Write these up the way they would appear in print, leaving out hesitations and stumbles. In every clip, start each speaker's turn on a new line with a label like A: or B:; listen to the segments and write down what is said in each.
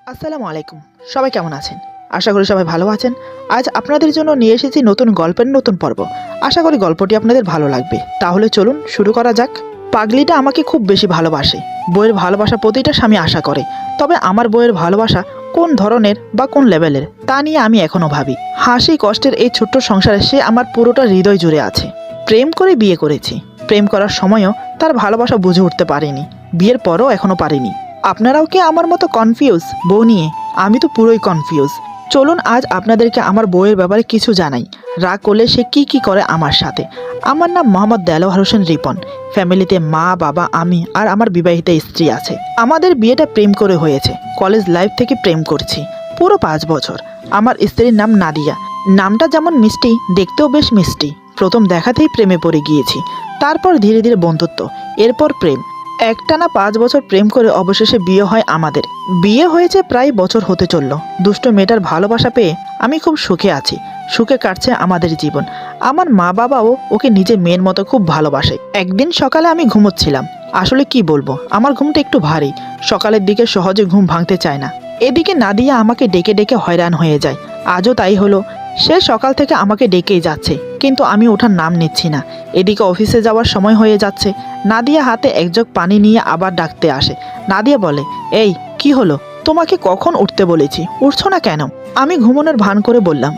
A: আসসালামু আলাইকুম। সবাই কেমন আছেন? আশা করি সবাই ভালো আছেন। আজ আপনাদের জন্য নিয়ে এসেছি নতুন গল্পের নতুন পর্ব। আশা করি গল্পটি আপনাদের ভালো লাগবে। তাহলে চলুন শুরু করা যাক। পাগলিটা আমাকে খুব বেশি ভালোবাসে। বইয়ের ভালোবাসা প্রতিটা স্বামী আশা করে। তবে আমার বইয়ের ভালোবাসা কোন ধরনের বা কোন লেভেলের তা নিয়ে আমি এখনো ভাবি। হাসি কষ্টের এই ছোট্ট সংসারে সে আমার পুরোটা হৃদয় জুড়ে আছে। প্রেম করে বিয়ে করেছি। প্রেম করার সময়ও তার ভালোবাসা বুঝে উঠতে পারিনি। বিয়ের পরও এখনো পারিনি। আপনারাও কি আমার মতো কনফিউজ বউ নিয়ে? আমি তো পুরোই কনফিউজ। চলুন আজ আপনাদেরকে আমার বউয়ের ব্যাপারে কিছু জানাই। রাগ করলে সে কি করে আমার সাথে। আমার নাম মোহাম্মদ দেলোয়ার হোসেন রিপন। ফ্যামিলিতে মা বাবা আমি আর আমার বিবাহিত স্ত্রী আছে। আমাদের বিয়েটা প্রেম করে হয়েছে। কলেজ লাইফ থেকে প্রেম করছি পুরো 5 বছর। আমার স্ত্রীর নাম নাদিয়া। নামটা যেমন মিষ্টি, দেখতেও বেশ মিষ্টি। প্রথম দেখাতেই প্রেমে পড়ে গিয়েছি। তারপর ধীরে ধীরে বন্ধুত্ব, এরপর প্রেম। একটানা 5 বছর প্রেম করে অবশেষে বিয়ে হয় আমাদের। বিয়ে হয়েছে প্রায় বছর হতে চলল। দুষ্ট মেয়েটার ভালোবাসা পেয়ে আমি খুব সুখে আছি। সুখে কাটছে আমাদের জীবন। আমার মা বাবাও ওকে নিজের মেয়ের মতো খুব ভালোবাসে। একদিন সকালে আমি ঘুমোচ্ছিলাম। আসলে কি বলবো, আমার ঘুমটা একটু ভারী। সকালের দিকে সহজে ঘুম ভাঙতে চায় না। এদিকে নাদিয়া আমাকে ডেকে ডেকে হয়রান হয়ে যায়। আজও তাই হলো। সে সকাল থেকে আমাকে ডেকেই যাচ্ছে, কিন্তু আমি ওঠার নাম নিচ্ছি না। এদিকে অফিসে যাওয়ার সময় হয়ে যাচ্ছে। নাদিয়া হাতে এক জগ পানি নিয়ে আবার ডাকতে আসে। নাদিয়া বলে, এই কি হলো? তোমাকে কখন উঠতে বলেছি, উঠছো না কেন? আমি ঘুমানোর ভান করে বললাম,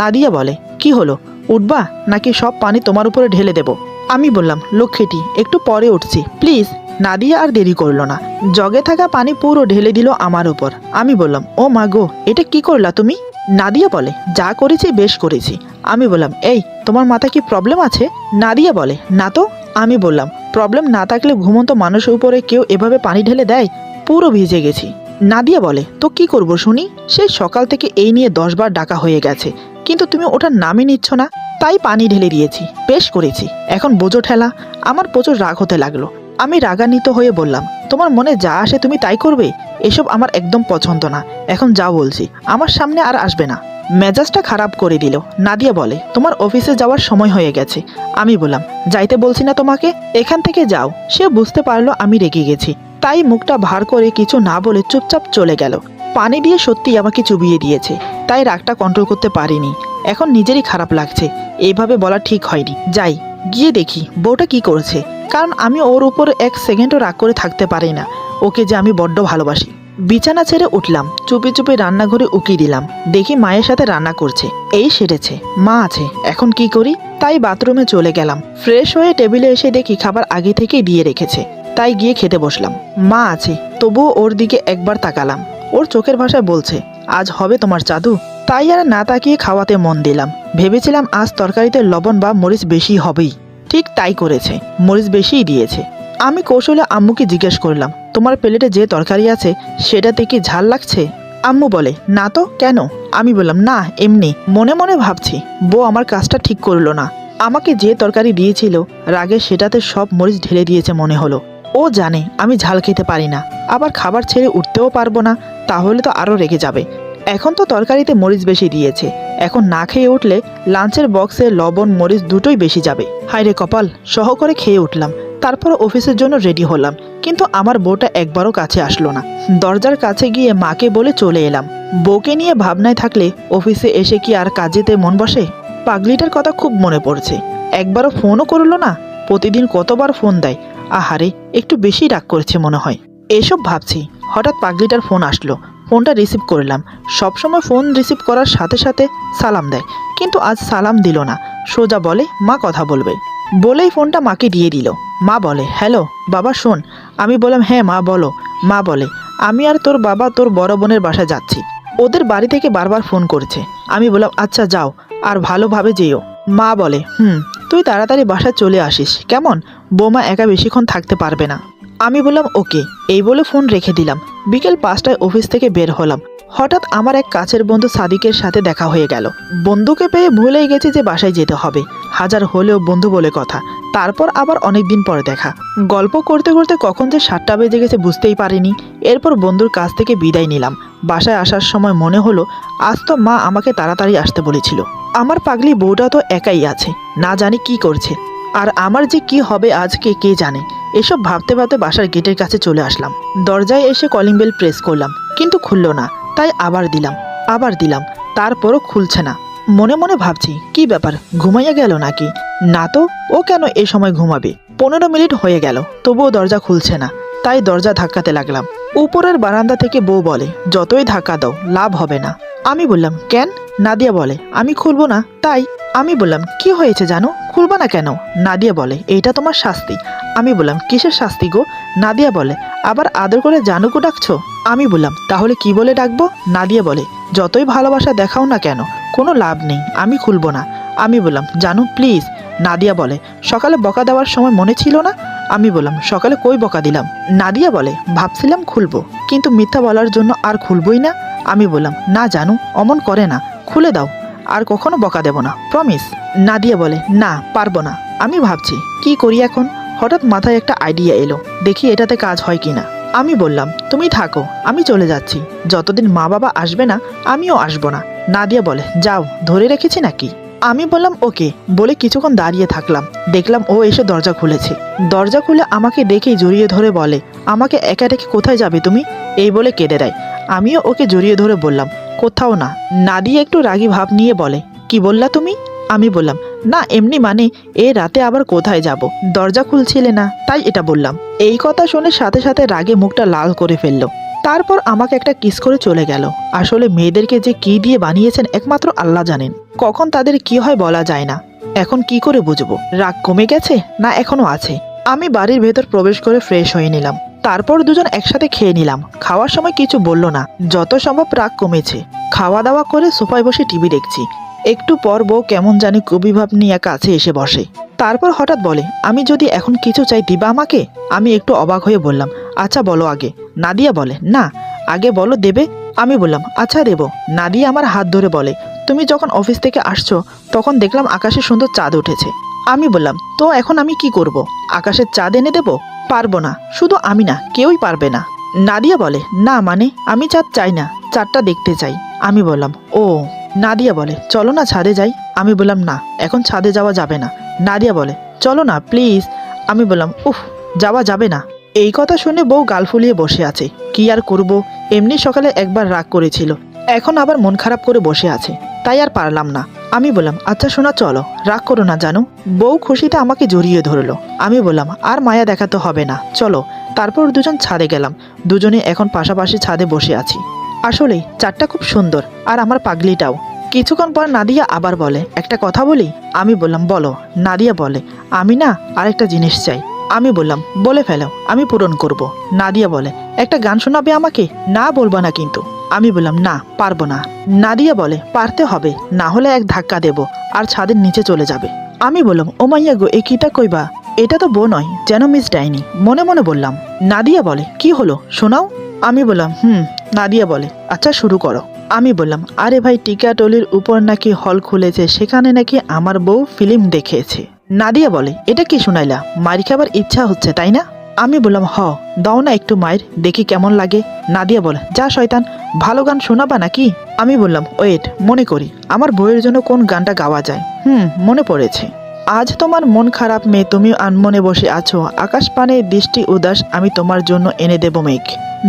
A: নাদিয়া বলে, কি হলো, উঠবা নাকি সব পানি তোমার উপরে ঢেলে দেব? আমি বললাম, লক্ষ্মীটি একটু পরে উঠছি প্লিজ। নাদিয়া আর দেরি করলো না। জগে থাকা পানি পুরো ঢেলে দিল আমার উপর। আমি বললাম, ও মা গো, এটা কি করলা তুমি? নাদিয়া বলে, যা করেছি বেশ করেছি। আমি বললাম, এই তোমার মাথায় কি প্রবলেম আছে? নাদিয়া বলে, না তো। আমি বললাম, প্রবলেম না থাকলে ঘুমন্ত মানুষের উপরে কেউ এভাবে পানি ঢেলে দেয়? পুরো ভিজে গেছি। নাদিয়া বলে, তো কি করব শুনি? সেই সকাল থেকে এই নিয়ে 10 বার ডাকা হয়ে গেছে, কিন্তু তুমি ওটার নামই নিচ্ছ না। তাই পানি ঢেলে দিয়েছি, বেশ করেছি। এখন বোঝো ঠেলা। আমার প্রচুর রাগ হতে লাগলো। আমি রাগান্বিত হয়ে বললাম, তোমার মনে যা আসে তুমি তাই করবে। এসব আমার একদম পছন্দ না। এখন যা বলছি, আমার সামনে আর আসবে না। মেজাজটা খারাপ করে দিল। নাদিয়া বলে, তোমার অফিসে যাওয়ার সময় হয়ে গেছে। আমি বললাম, যাইতে বলছি না তোমাকে, এখান থেকে যাও। সে বুঝতে পারলো আমি রেগে গেছি। তাই মুখটা ভার করে কিছু না বলে চুপচাপ চলে গেল। পানি দিয়ে সত্যি আমাকে চুবিয়ে দিয়েছে। তাই রাগটা কন্ট্রোল করতে পারিনি। এখন নিজেরই খারাপ লাগছে। এইভাবে বলা ঠিক হয়নি। যাই, গিয়ে দেখি বউটা কি করছে। কারণ আমি ওর উপর 1 সেকেন্ডও রাগ করে থাকতে পারি না। ওকে যে আমি বড্ড ভালোবাসি। বিছানা ছেড়ে উঠলাম। চুপি চুপি রান্নাঘরে উকি দিলাম। দেখি মায়ের সাথে রান্না করছে। এই সেরেছে, মা আছে। এখন কি করি? তাই বাথরুমে চলে গেলাম। ফ্রেশ হয়ে টেবিলে এসে দেখি খাবার আগে থেকেই দিয়ে রেখেছে। তাই গিয়ে খেতে বসলাম। মা আছে, তবুও ওর দিকে একবার তাকালাম। ওর চোখের ভাষায় বলছে, আজ হবে তোমার জাদু। তাই আর না তাকিয়ে খাওয়াতে মন দিলাম। ভেবেছিলাম আজ তরকারিতে লবণ বা মরিচ বেশি হবেই। ঠিক তাই করেছে, মরিচ বেশিই দিয়েছে। আমি কৌশলে আম্মুকে জিজ্ঞেস করলাম, তোমার প্লেটে যে তরকারি আছে সেটাতে কি ঝাল লাগছে? আম্মু বলে, না তো, কেন? আমি বললাম, না এমনি। মনে মনে ভাবছি, বউ আমার কাজটা ঠিক করলো না। আমাকে যে তরকারি দিয়েছিল রাগে সেটাতে সব মরিচ ঢেলে দিয়েছে মনে হলো। ও জানে আমি ঝাল খেতে পারি না, আবার খাবার ছেড়ে উঠতেও পারবো না। তাহলে তো আরও রেগে যাবে। এখন তো তরকারিতে মরিচ বেশি দিয়েছে। এখন না খেয়ে উঠলে লাঞ্চের বক্সে লবণ মরিচ দুটোই বেশি যাবে। হায়রে কপাল। সহকারে খেয়ে উঠলাম। তারপর অফিসের জন্য রেডি হলাম। কিন্তু আমার বউটা একবারও কাছে আসলো না। দরজার কাছে গিয়ে মাকে বলে চলে এলাম। বউকে নিয়ে ভাবনায় থাকলে অফিসে এসে কি আর কাজেতে মন বসে? পাগলিটার কথা খুব মনে পড়ছে। একবারও ফোনও করলো না। প্রতিদিন কতবার ফোন দেয়। আহারে, একটু বেশি রাগ করেছে মনে হয়। এসব ভাবছি, হঠাৎ পাগলিটার ফোন আসলো। ফোনটা রিসিভ করলাম। সবসময় ফোন রিসিভ করার সাথে সাথে সালাম দেয়, কিন্তু আজ সালাম দিল না। সোজা বলে, মা কথা বলবে। বলেই ফোনটা মাকে দিয়ে দিল। মা বলে, হ্যালো বাবা শোন। আমি বললাম, হ্যাঁ মা বলো। মা বলে, আমি আর তোর বাবা তোর বড় বোনের বাসায় যাচ্ছি। ওদের বাড়ি থেকে বারবার ফোন করছে। আমি বললাম, আচ্ছা যাও, আর ভালোভাবে যেও। মা বলে, তুই তাড়াতাড়ি বাসায় চলে আসিস কেমন? বৌমা একা বেশিক্ষণ থাকতে পারবে না। আমি বললাম, ওকে। এই বলে ফোন রেখে দিলাম। বিকেল 5টায় অফিস থেকে বের হলাম। হঠাৎ আমার এক কাছের বন্ধু সাদিকের সাথে দেখা হয়ে গেল। বন্ধুকে পেয়ে ভুলেই গেছি যে বাসায় যেতে হবে। হাজার হলেও বন্ধু বলে কথা। তারপর আবার অনেক দিন পরে দেখা। গল্প করতে করতে কখন যে 7টা বেজে গেছে বুঝতেই পারিনি। এরপর বন্ধুর কাছ থেকে বিদায় নিলাম। বাসায় আসার সময় মনে হলো, আজ তো মা আমাকে তাড়াতাড়ি আসতে বলেছিল। আমার পাগলি বউটা তো একাই আছে, না জানি কি করছে। আর আমার যে কি হবে আজকে কে জানে। এসব ভাবতে ভাবতে বাসার গেটের কাছে চলে আসলাম। দরজায় এসে কলিং বেল প্রেস করলাম, কিন্তু খুললো না। তাই আবার দিলাম, তারপরও খুলছে না। মনে মনে ভাবছি কি ব্যাপার, ঘুমাইয়া গেল নাকি? না তো, ও কেন এ সময় ঘুমাবে? 15 মিনিট হয়ে গেল, তবুও দরজা খুলছে না। তাই দরজা ধাক্কাতে লাগলাম। উপরের বারান্দা থেকে বউ বলে, যতই ধাক্কা দাও লাভ হবে না। আমি বললাম, কেন? নাদিয়া বলে, আমি খুলবো না তাই। আমি বললাম, কি হয়েছে জানো, খুলবা না কেন? নাদিয়া বলে, এইটা তোমার শাস্তি। আমি বললাম, কিসের শাস্তি গো? নাদিয়া বলে, আবার আদর করে জানুকু ডাকছো? আমি বললাম, তাহলে কি বলে ডাকবো? নাদিয়া বলে, যতই ভালোবাসা দেখাও না কেন, কোনো লাভ নেই, আমি খুলবো না। আমি বললাম, জানু প্লিজ। নাদিয়া বলে, সকালে বকা দেওয়ার সময় মনে ছিল না? আমি বললাম, সকালে কই বকা দিলাম? নাদিয়া বলে, ভাবছিলাম খুলবো, কিন্তু মিথ্যা বলার জন্য আর খুলবই না। আমি বললাম, না জানু, অমন করে না, খুলে দাও, আর কখনো বকা দেব না, প্রমিস। নাদিয়া বলে, না পারবো না। আমি ভাবছি কি করি এখন। হঠাৎ মাথায় একটা আইডিয়া এলো, দেখি এটাতে কাজ হয় কিনা। আমি বললাম, তুমি থাকো, আমি চলে যাচ্ছি, যতদিন মা বাবা আসবে না আমিও আসবো না। নাদিয়া বলে, যাও, ধরে রেখেছি নাকি? আমি বললাম ওকে, বলে কিছুক্ষণ দাঁড়িয়ে থাকলাম। দেখলাম ও এসে দরজা খুলেছে। দরজা খুলে আমাকে দেখেই জড়িয়ে ধরে বলে, আমাকে একা রেখে কোথায় যাবে তুমি? এই বলে কেঁদে দেয়। আমিও ওকে জড়িয়ে ধরে বললাম, কোথাও না। নাদিয়া একটু রাগী ভাব নিয়ে বলে, কি বললা তুমি? আমি বললাম, না এমনি, মানে এ রাতে আবার কোথায় যাব, দরজা খুলছিলে না তাই এটা বললাম। এই কথা শুনে সাথে সাথে রাগে মুখটা লাল করে ফেললো। তারপর আমাকে একটা কিস করে চলে গেল। আসলে মেয়েদেরকে যে কি দিয়ে বানিয়েছেন একমাত্র আল্লাহ জানেন, কখন তাদের কি হয় বলা যায় না। এখন কি করে বুঝবো, রাগ কমে গেছে না এখনো আছে? আমি বাড়ির ভেতর প্রবেশ করে ফ্রেশ হয়ে নিলাম। তারপর দুজন একসাথে খেয়ে নিলাম। খাওয়ার সময় কিছু বলল না, যত সম্ভব রাগ কমেছে। খাওয়া দাওয়া করে সোফায় বসে টিভি দেখছি। একটু পর বউ কেমন জানি কবিভাব নিয়ে কাছে এসে বসে। তারপর হঠাৎ বলে, আমি যদি এখন কিছু চাই দিবা আমাকে? আমি একটু অবাক হয়ে বললাম, আচ্ছা বলো আগে। নাদিয়া বলে, না আগে বলো দেবে। আমি বললাম, আচ্ছা দেব। নাদিয়া আমার হাত ধরে বলে, তুমি যখন অফিস থেকে আসছো তখন দেখলাম আকাশে সুন্দর চাঁদ উঠেছে। আমি বললাম, তো এখন আমি কি করব? আকাশের চাঁদ এনে দেব? পারবো না, শুধু আমি না, কেউই পারবে না। নাদিয়া বলে, না মানে আমি চাঁদ চাই না, চাঁদটা দেখতে চাই। আমি বললাম, ও। নাদিয়া বলে, চলো না ছাদে যাই। আমি বললাম, না এখন ছাদে যাওয়া যাবে না। নাদিয়া বলে, চলো না প্লিজ। আমি বললাম, উফ, যাওয়া যাবে না। এই কথা শুনে বউ গাল ফুলিয়ে বসে আছে। কি আর করব, এমনি সকালে একবার রাগ করেছিল, এখন আবার মন খারাপ করে বসে আছে, তাই আর পারলাম না। আমি বললাম, আচ্ছা শোনা, চলো, রাগ করো না জানো। বউ খুশিতে আমাকে জড়িয়ে ধরলো। আমি বললাম, আর মায়া দেখাতে হবে না, চলো। তারপর দুজন ছাদে গেলাম। দুজনে এখন পাশাপাশি ছাদে বসে আছি। আসলেই চাঁদটা খুব সুন্দর, আর আমার পাগলিটাও। কিছুক্ষণ পর নাদিয়া আবার বলে, একটা কথা বলি? আমি বললাম, বলো। নাদিয়া বলে, আমি না আরেকটা জিনিস চাই। আমি বললাম, বলে ফেলো, আমি পূরণ করব। নাদিয়া বলে, একটা গান শোনাবে আমাকে? না বলবো না কিন্তু। আমি বললাম, না পারবো না। নাদিয়া বলে, পারতে হবে, না হলে এক ধাক্কা দেব আর ছাদের নিচে চলে যাবে। আমি বললাম, ও মাইয়া গো, এ কিটা কইবা? এটা তো বউ নয়, যেন মিস ডাইনি। মনে মনে বললাম। নাদিয়া বলে, কি হলো শোনাও। আমি বললাম, নাদিয়া বলে, আচ্ছা শুরু করো। আমি বললাম, আরে ভাই, টিকাটলির উপর নাকি হল খুলেছে, সেখানে নাকি আমার বউ ফিল্ম দেখেছে। নাদিয়া বলে, এটা কি শুনাইলা? মারি খাবার ইচ্ছা হচ্ছে তাই না? আমি বললাম, দাও না একটু মায়ের, দেখি কেমন লাগে। নাদিয়া বলে, যা শয়তান, ভালো গান শোনাবা নাকি? আমি বললাম, ওয়েট, মনে করি আমার বউয়ের জন্য কোন গানটা গাওয়া যায়। মনে পড়েছে। আজ তোমার মন খারাপ মেয়ে, তুমি আনমনে বসে আছো, আকাশ পানে দৃষ্টি উদাস, আমি তোমার জন্য এনে দেব মেঘ।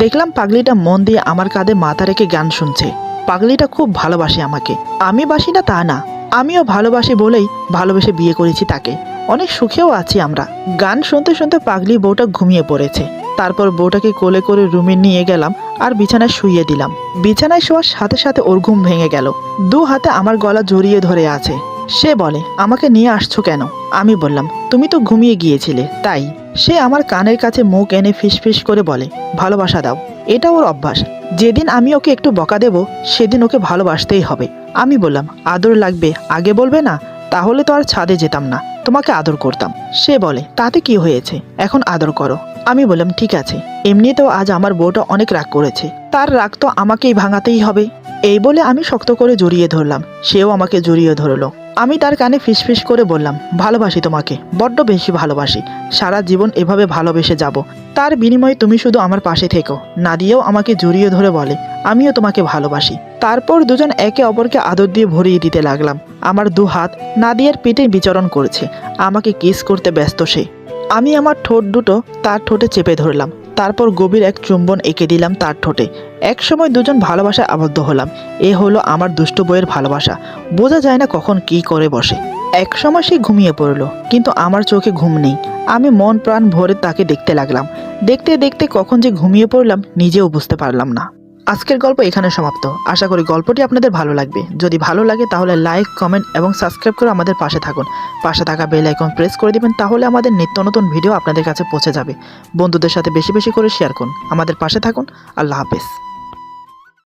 A: দেখলাম পাগলিটা মন দিয়ে আমার কাঁধে মাথা রেখে গান শুনছে। পাগলিটা খুব ভালোবাসে আমাকে, আমি বাসি না তা না, আমিও ভালোবাসি বলেই ভালোবেসে বিয়ে করেছি তাকে। অনেক সুখেও আছি আমরা। গান শুনতে শুনতে পাগলি বউটা ঘুমিয়ে পড়েছে। তারপর বউটাকে কোলে করে রুমে নিয়ে গেলাম আর বিছানায় শুইয়ে দিলাম। বিছানায় শোয়ার সাথে সাথে ওর ঘুম ভেঙে গেল। দু হাতে আমার গলা জড়িয়ে ধরে আছে। সে বলে, আমাকে নিয়ে আসছো কেন? আমি বললাম, তুমি তো ঘুমিয়ে গিয়েছিলে তাই। সে আমার কানের কাছে মুখ এনে ফিসফিস করে বলে, ভালোবাসা দাও। এটা ওর অভ্যাস, যেদিন আমি ওকে একটু বকা দেব সেদিন ওকে ভালোবাসতেই হবে। আমি বললাম, আদর লাগবে আগে বলবে না, তাহলে তো আর ছাদে যেতাম না, তোমাকে আদর করতাম। সে বলে, তাতে কি হয়েছে, এখন আদর করো। আমি বললাম, ঠিক আছে। এমনিতেও আজ আমার বউটা অনেক রাগ করেছে, তার রাগ তো আমাকেই ভাঙাতেই হবে। এই বলে আমি শক্ত করে জড়িয়ে ধরলাম, সেও আমাকে জড়িয়ে ধরলো। আমি তার কানে ফিসফিস করে বললাম, ভালোবাসি তোমাকে, বড্ড বেশি ভালোবাসি, সারা জীবন এভাবে ভালোবেসে যাব, তার বিনিময়ে তুমি শুধু আমার পাশে থেকো। নাদিয়াও আমাকে জড়িয়ে ধরে বলে, আমিও তোমাকে ভালোবাসি। তারপর দুজন একে অপরকে আদর দিয়ে ভরিয়ে দিতে লাগলাম। আমার দু হাত নাদিয়ার পেটে বিচরণ করছে, আমাকে কিস করতে ব্যস্ত সে। আমি আমার ঠোঁট দুটো তার ঠোঁটে চেপে ধরলাম, তারপর গভীর এক চুম্বন এঁকে দিলাম তার ঠোঁটে। একসময় দুজন ভালোবাসায় আবদ্ধ হলাম। এ হলো আমার দুষ্ট বইয়ের ভালোবাসা, বোঝা যায় না কখন কি করে বসে। একসময় সে ঘুমিয়ে পড়ল, কিন্তু আমার চোখে ঘুম নেই। আমি মন প্রাণ ভরে তাকে দেখতে লাগলাম। দেখতে দেখতে কখন যে ঘুমিয়ে পড়লাম নিজেও বুঝতে পারলাম না। আজকের গল্প এখানে সমাপ্ত। আশা করি গল্পটি আপনাদের ভালো লাগবে। যদি ভালো লাগে তাহলে লাইক, কমেন্ট এবং সাবস্ক্রাইব করে আমাদের পাশে থাকুন। পাশে থাকা বেল আইকন প্রেস করে দিবেন, তাহলে আমাদের নিত্য নতুন ভিডিও আপনাদের কাছে পৌঁছে যাবে। বন্ধুদের সাথে বেশি বেশি করে শেয়ার করুন। আমাদের পাশে থাকুন। আল্লাহ হাফেজ।